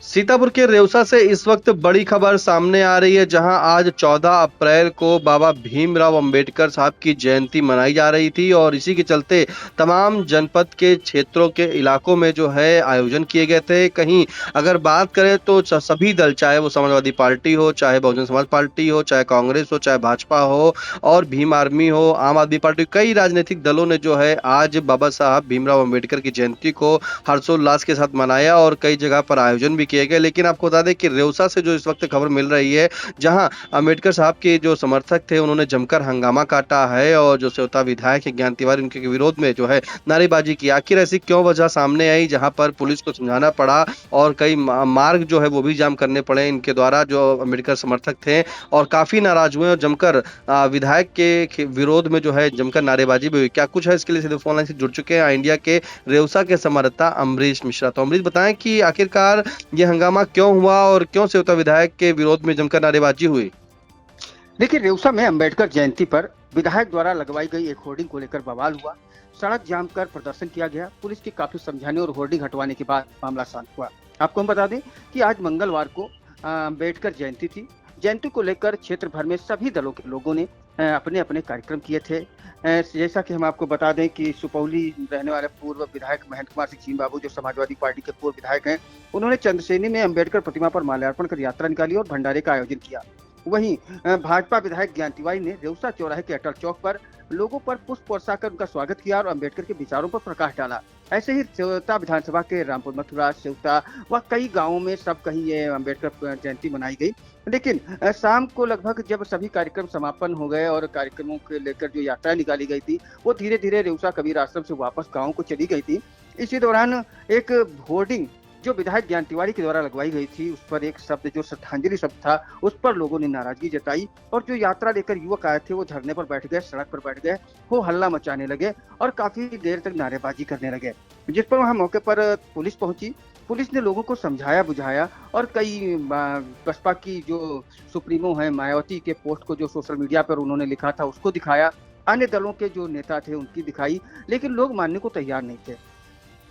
सीतापुर के रेउसा से इस वक्त बड़ी खबर सामने आ रही है, जहां आज 14 अप्रैल को बाबा भीमराव अंबेडकर साहब की जयंती मनाई जा रही थी और इसी के चलते तमाम जनपद के क्षेत्रों के इलाकों में जो है आयोजन किए गए थे। कहीं अगर बात करें तो सभी दल, चाहे वो समाजवादी पार्टी हो, चाहे बहुजन समाज पार्टी हो, चाहे कांग्रेस हो, चाहे भाजपा हो और भीम आर्मी हो, आम आदमी पार्टी, कई राजनीतिक दलों ने जो है आज बाबा साहब भीमराव अंबेडकर की जयंती को हर्षोल्लास के साथ मनाया और कई जगह पर आयोजन भी किए गए। लेकिन आपको बता दें कि रेउसा से जो इस वक्त खबर मिल रही है, जहां अंबेडकर साहब के जो समर्थक थे उन्होंने जमकर हंगामा काटा है और जो सेवता विधायक है ज्ञान तिवारी, उनके विरोध में जो है नारेबाजी की। आखिर ऐसी क्यों वजह सामने आई, जहां पर पुलिस को समझाना पड़ा और कई मार्ग जो है वो भी जाम करने पड़े इनके द्वारा, जो अंबेडकर समर्थक थे और काफी नाराज हुए और जमकर विधायक के विरोध में जो है जमकर नारेबाजी भी हुई। क्या कुछ है, इसके लिए सीधे फोन लाइन से जुड़ चुके हैं इंडिया के रेउसा के संवाददाता अमरीश मिश्रा। तो अमरीश, बताएं कि आखिरकार ये हंगामा क्यों हुआ और क्यों सेवता विधायक के विरोध में जमकर नारेबाजी हुई? देखिए, रेउसा में अंबेडकर जयंती पर विधायक द्वारा लगवाई गई एक होर्डिंग को लेकर बवाल हुआ। सड़क जाम कर प्रदर्शन किया गया। पुलिस के काफी समझाने और होर्डिंग हटवाने के बाद मामला शांत हुआ। आपको हम बता दें कि आज मंगलवार को अंबेडकर जयंती थी। जयंती को लेकर क्षेत्र भर में सभी दलों के लोगों ने अपने अपने कार्यक्रम किए थे। जैसा कि हम आपको बता दें कि सुपौली रहने वाले पूर्व विधायक महेंद्र कुमार सिंह चीन बाबू, जो समाजवादी पार्टी के पूर्व विधायक हैं, उन्होंने चंद्रसेनी में अंबेडकर प्रतिमा पर माल्यार्पण कर यात्रा निकाली और भंडारे का आयोजन किया। वहीं भाजपा विधायक ज्ञान तिवारी ने रेउसा चौराहे के अटल चौक पर लोगों पर पुष्प वर्षा कर उनका स्वागत किया और अंबेडकर के विचारों पर प्रकाश डाला। ऐसे ही सेवता विधानसभा के रामपुर मथुरा, सेवता व कई गांवों में सब कहीं ये अंबेडकर जयंती मनाई गई। लेकिन शाम को लगभग जब सभी कार्यक्रम समापन हो गए और कार्यक्रमों के लेकर जो यात्रा निकाली गई थी वो धीरे धीरे रेउसा कबीर आश्रम से वापस गाँव को चली गई थी। इसी दौरान एक होर्डिंग जो विधायक ज्ञान तिवारी के द्वारा लगवाई गई थी, उस पर एक शब्द जो श्रद्धांजलि शब्द था, उस पर लोगों ने नाराजगी जताई और जो यात्रा लेकर युवक आए थे वो धरने पर बैठ गए, सड़क पर बैठ गए, हो हल्ला मचाने लगे और काफी देर तक नारेबाजी करने लगे, जिस पर वहां मौके पर पुलिस पहुंची। पुलिस ने लोगों को समझाया बुझाया और कई बसपा की जो सुप्रीमो है मायावती के पोस्ट को जो सोशल मीडिया पर उन्होंने लिखा था उसको दिखाया, अन्य दलों के जो नेता थे उनकी दिखाई, लेकिन लोग मानने को तैयार नहीं थे।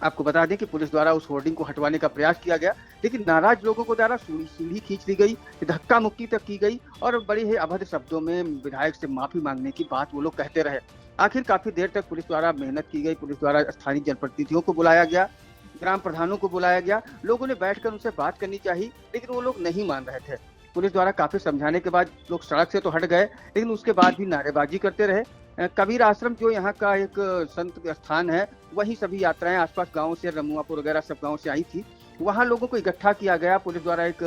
आपको बता दें कि पुलिस द्वारा उस होर्डिंग को हटवाने का प्रयास किया गया, लेकिन नाराज लोगों को द्वारा सीढ़ी खींच दी गई, धक्का मुक्की तक की गई और बड़ी ही अभद्र शब्दों में विधायक से माफी मांगने की बात वो लोग कहते रहे। आखिर काफी देर तक पुलिस द्वारा मेहनत की गई, पुलिस द्वारा स्थानीय जनप्रतिनिधियों को बुलाया गया, ग्राम प्रधानों को बुलाया गया, लोगों ने बैठकर उनसे बात करनी चाहिए, लेकिन वो लोग नहीं मान रहे थे। पुलिस द्वारा काफी समझाने के बाद लोग सड़क से तो हट गए, लेकिन उसके बाद भी नारेबाजी करते रहे। कबीर आश्रम जो यहाँ का एक संत स्थान है, वही सभी यात्राएं आसपास गांवों से, रमुआपुर वगैरह सब गांवों से आई थी। वहां लोगों को इकट्ठा किया गया, पुलिस द्वारा एक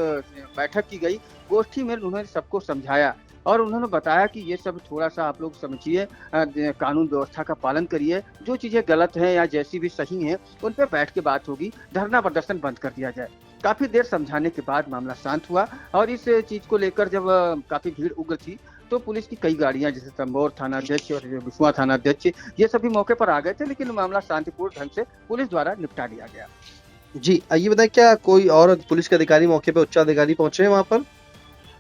बैठक की गई, गोष्ठी में उन्होंने सबको समझाया और उन्होंने बताया कि ये सब थोड़ा सा आप लोग समझिए, कानून व्यवस्था का पालन करिए, जो चीजें गलत हैं या जैसी भी सही हैं उन पर बैठ के बात होगी, धरना प्रदर्शन बंद कर दिया जाए। काफी देर समझाने के बाद मामला शांत हुआ और इस चीज को लेकर जब काफी भीड़ उग्र थी तो पुलिस की कई गाड़ियां, जैसे तंबोर थाना अध्यक्ष और बिस्वा थाना अध्यक्ष, ये सभी मौके पर आ गए थे, लेकिन मामला शांतिपूर्ण ढंग से पुलिस द्वारा निपटा लिया गया। जी, ये बताएं, क्या कोई और पुलिस के अधिकारी मौके पर, उच्च अधिकारी पहुंचे हैं वहां पर?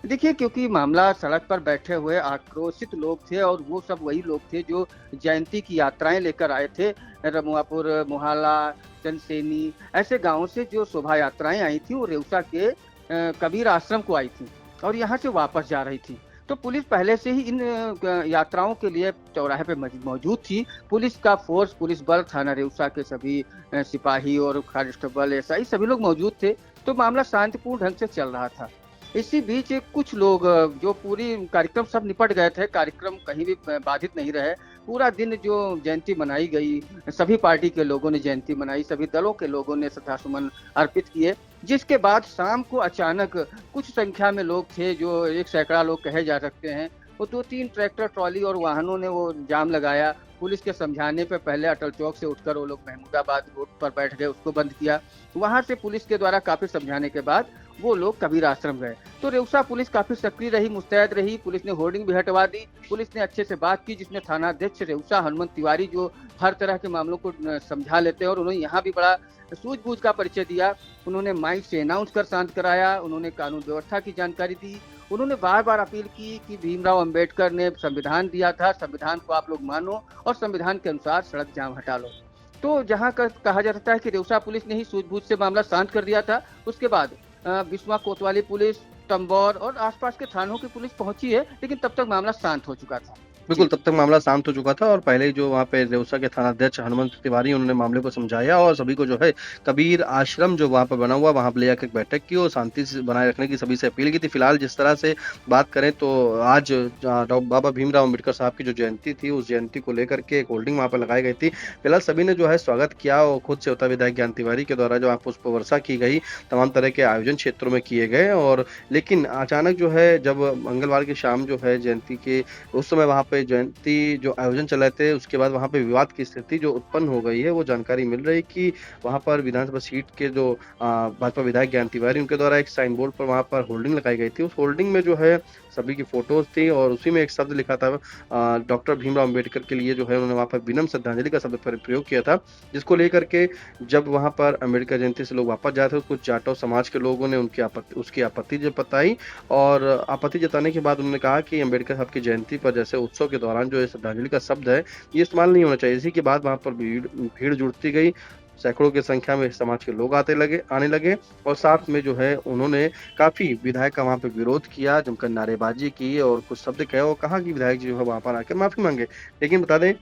देखिए, क्योंकि मामला सड़क पर बैठे हुए आक्रोशित लोग थे और वो सब वही लोग थे जो जयंती की यात्राएं लेकर आए थे। रमुआपुर, मोहाला, चंदसेनी, ऐसे गांवों से जो शोभा यात्राएं आई थी वो रेउसा के कबीर आश्रम को आई थी और यहाँ से वापस जा रही थी। तो पुलिस पहले से ही इन यात्राओं के लिए चौराहे पे मौजूद थी। पुलिस का फोर्स, पुलिस बल, थाना रेउसा के सभी सिपाही और कांस्टेबल, ऐसा ही सभी लोग मौजूद थे। तो मामला शांतिपूर्ण ढंग से चल रहा था। इसी बीच कुछ लोग, जो पूरी कार्यक्रम सब निपट गए थे, कार्यक्रम कहीं भी बाधित नहीं रहे, पूरा दिन जो जयंती मनाई गई, सभी पार्टी के लोगों ने जयंती मनाई, सभी दलों के लोगों ने श्रद्धासुमन अर्पित किए, जिसके बाद शाम को अचानक कुछ संख्या में लोग थे, जो 1 सैकड़ा लोग कहे जा सकते हैं, वो 2-3 ट्रैक्टर, ट्रॉली और वाहनों ने वो जाम लगाया। पुलिस के समझाने पे पहले अटल चौक से उठकर वो लोग महमूदाबाद रोड पर बैठ गए, उसको बंद किया। वहां से पुलिस के द्वारा काफी समझाने के बाद वो लोग कबीर आश्रम गए। तो रेउसा पुलिस काफी सक्रिय रही, मुस्तैद रही। पुलिस ने होर्डिंग भी हटवा दी, पुलिस ने अच्छे से बात की, जिसमें थाना अध्यक्ष रेउसा हनुमंत तिवारी, जो हर तरह के मामलों को समझा लेते हैं और उन्होंने यहाँ भी बड़ा सूझबूझ का परिचय दिया। उन्होंने माइक से अनाउंस कर शांत कराया, उन्होंने कानून व्यवस्था की जानकारी दी, उन्होंने बार बार अपील की कि भीमराव अंबेडकर ने संविधान दिया था, संविधान को आप लोग मानो और संविधान के अनुसार सड़क जाम हटा लो। तो जहां कहा जाता है कि रेउसा पुलिस ने ही सूझबूझ से मामला शांत कर दिया था, उसके बाद बिस्वा कोतवाली पुलिस, तंबौर और आसपास के थानों की पुलिस पहुंची है, लेकिन तब तक मामला शांत हो चुका था। बिल्कुल, तब तक मामला शांत हो चुका था और पहले ही जो वहाँ पे रेउसा के थानाध्यक्ष हनुमंत तिवारी उन्होंने मामले को समझाया और सभी को जो है कबीर आश्रम जो वहाँ पे बना हुआ वहाँ पे ले जाकर बैठक की और शांति से बनाए रखने की सभी से अपील की थी। फिलहाल जिस तरह से बात करें तो आज बाबा भीमराव अम्बेडकर साहब की जो जयंती थी उस जयंती को लेकर के एक होल्डिंग वहाँ पे लगाई गई थी। फिलहाल सभी ने जो है स्वागत किया और खुद से होता विधायक ज्ञान तिवारी के द्वारा जो है पुष्प वर्षा की गई, तमाम तरह के आयोजन क्षेत्रों में किए गए और लेकिन अचानक जो है जब मंगलवार की शाम जो है जयंती के उस समय वहाँ पे जयंती जो आयोजन चल रहे थे उसके बाद वहाँ पे विवाद की स्थिति जो उत्पन्न हो गई है वो जानकारी मिल रही कि वहाँ पर विधानसभा सीट के जो भाजपा विधायक ज्ञान तिवारी उनके द्वारा एक साइन बोर्ड पर वहाँ पर होल्डिंग लगाई गई थी। उस होल्डिंग में जो है सभी की फोटोज थी और उसी में एक शब्द लिखा था डॉक्टर भीमराव अम्बेडकर के लिए जो है उन्होंने वहाँ पर विनम्र श्रद्धांजलि का शब्द प्रयोग किया था, जिसको लेकर के जब वहाँ पर अम्बेडकर जयंती से लोग वापस जाए थे कुछ जाटव समाज के लोगों ने उसकी आपत्ति जताई और आपत्ति जताने के बाद उन्होंने कहा कि अम्बेडकर साहब की जयंती पर जैसे उत्सव के दौरान जो श्रद्धांजलि का शब्द है ये इस्तेमाल नहीं होना चाहिए। इसी के बाद वहाँ पर भीड़ जुड़ती गई, सैकड़ों की संख्या में समाज के लोग आने लगे और साथ में जो है उन्होंने काफी विधायक का वहाँ पे विरोध किया, जमकर नारेबाजी की और कुछ शब्द कहे और कहा कि विधायक जी जो है वहाँ पर आकर माफी मांगे। लेकिन बता दें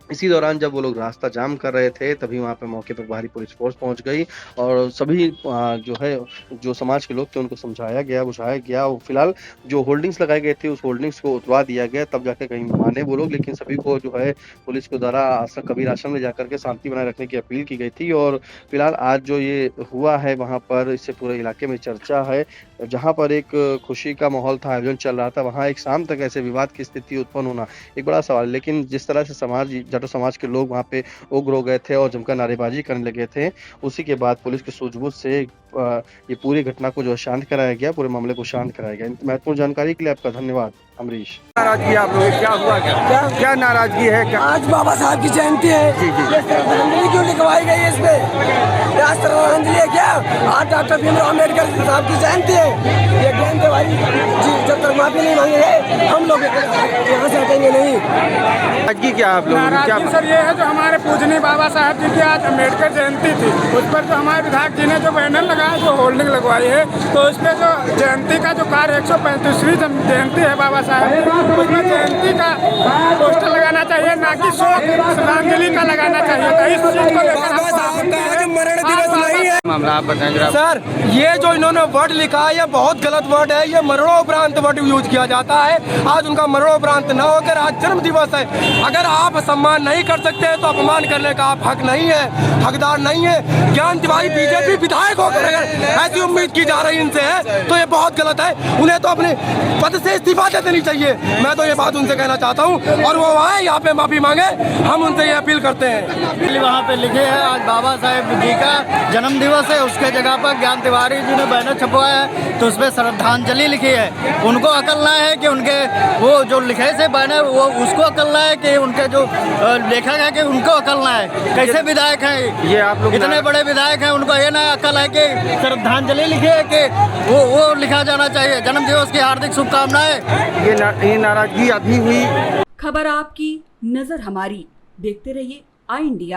इसी दौरान जब वो लोग रास्ता जाम कर रहे थे तभी वहाँ पे मौके पर भारी पुलिस फोर्स पहुंच गई और सभी जो है जो समाज के लोग थे उनको समझाया गया, बुझाया गया और फिलहाल जो होल्डिंग्स लगाई गई थी उस होल्डिंग्स को उतरवा दिया गया, तब जाकर कहीं माने वो लोग। लेकिन सभी को जो है पुलिस के द्वारा कबीर आश्रम में जाकर के शांति बनाए रखने की अपील की गई थी और फिलहाल आज जो ये हुआ है वहाँ पर इससे पूरे इलाके में चर्चा है। जहाँ पर एक खुशी का माहौल था, आयोजन चल रहा था, वहाँ एक शाम तक ऐसे विवाद की स्थिति उत्पन्न होना एक बड़ा सवाल। लेकिन जिस तरह से जाटो समाज के लोग वहाँ पे उग्र हो गए थे और जमकर नारेबाजी करने लगे थे, उसी के बाद पुलिस की सूझबूझ से ये पूरी घटना को जो शांत कराया गया, पूरे मामले को शांत कराया गया। महत्वपूर्ण जानकारी के लिए आपका धन्यवाद अमरीश। नाराजगी आप लोग क्या हुआ, क्या नाराजगी है? क्या आज बाबा साहब की जयंती है, श्रद्धांजलि क्यों लिखवाई गई है? इसमें आज श्रद्धांजलि है क्या? आज डॉक्टर भीमराव अम्बेडकर साहब की जयंती है। ये ज्ञान तिवारी जी जब तक माफी नहीं मांगेंगे हम लोग यहाँ से हटेंगे नहीं। नाराजगी क्या आप लोग क्या? सर ये है जो हमारे पूजनीय बाबा साहब जी की आज अम्बेडकर जयंती थी, उस पर जो हमारे विधायक जी ने जो बैनर लगाया, जो होल्डिंग लगवाई है, तो उस पर जो जयंती का जो कार्य 135वीं जयंती है बाबा साहब, उसमें जयंती का पोस्टर लगाना चाहिए, ना कि शोक श्रद्धांजलि का लगाना चाहिए। तो इस चीज को लेकर मरण दिवस नहीं है मामला आप बताएंगे? सर। ये जो इन्होंने वर्ड लिखा है ये बहुत गलत वर्ड है, ये मरणोपरांत वर्ड यूज किया जाता है। आज उनका मरणोपरांत न होकर आज जन्म दिवस है। अगर आप सम्मान नहीं कर सकते तो अपमान करने का आप हक नहीं है, हकदार नहीं है। ज्ञान तिवारी बीजेपी विधायक होकर अगर ऐसी उम्मीद की जा रही इनसे है तो ये बहुत गलत है। उन्हें तो अपने पद से इस्तीफा दे देनी चाहिए। मैं तो ये बात उनसे कहना चाहता हूँ और वो आए यहाँ पे माफी मांगे, हम उनसे ये अपील करते हैं। वहाँ पे लिखे है आज बाबा साहेब जी का जन्म दिवस है, उसके जगह पर ज्ञान तिवारी जी ने बैनर छपवाया है तो उसमें श्रद्धांजलि लिखी है। उनको अकल ना है कि उनके वो जो लिखे से बैनर वो उसको अकल ना है कि उनके जो लिखा गया कि उनको अकल ना है। कैसे विधायक हैं ये आप लोग? इतने बड़े विधायक हैं, उनको ये ना अकल है कि श्रद्धांजलि लिखी है कि वो लिखा जाना चाहिए। जन्म दिवस की हार्दिक शुभकामनाएं। ये नाराजगी अभी हुई। खबर आपकी, नजर हमारी। देखते रहिए आई इंडिया।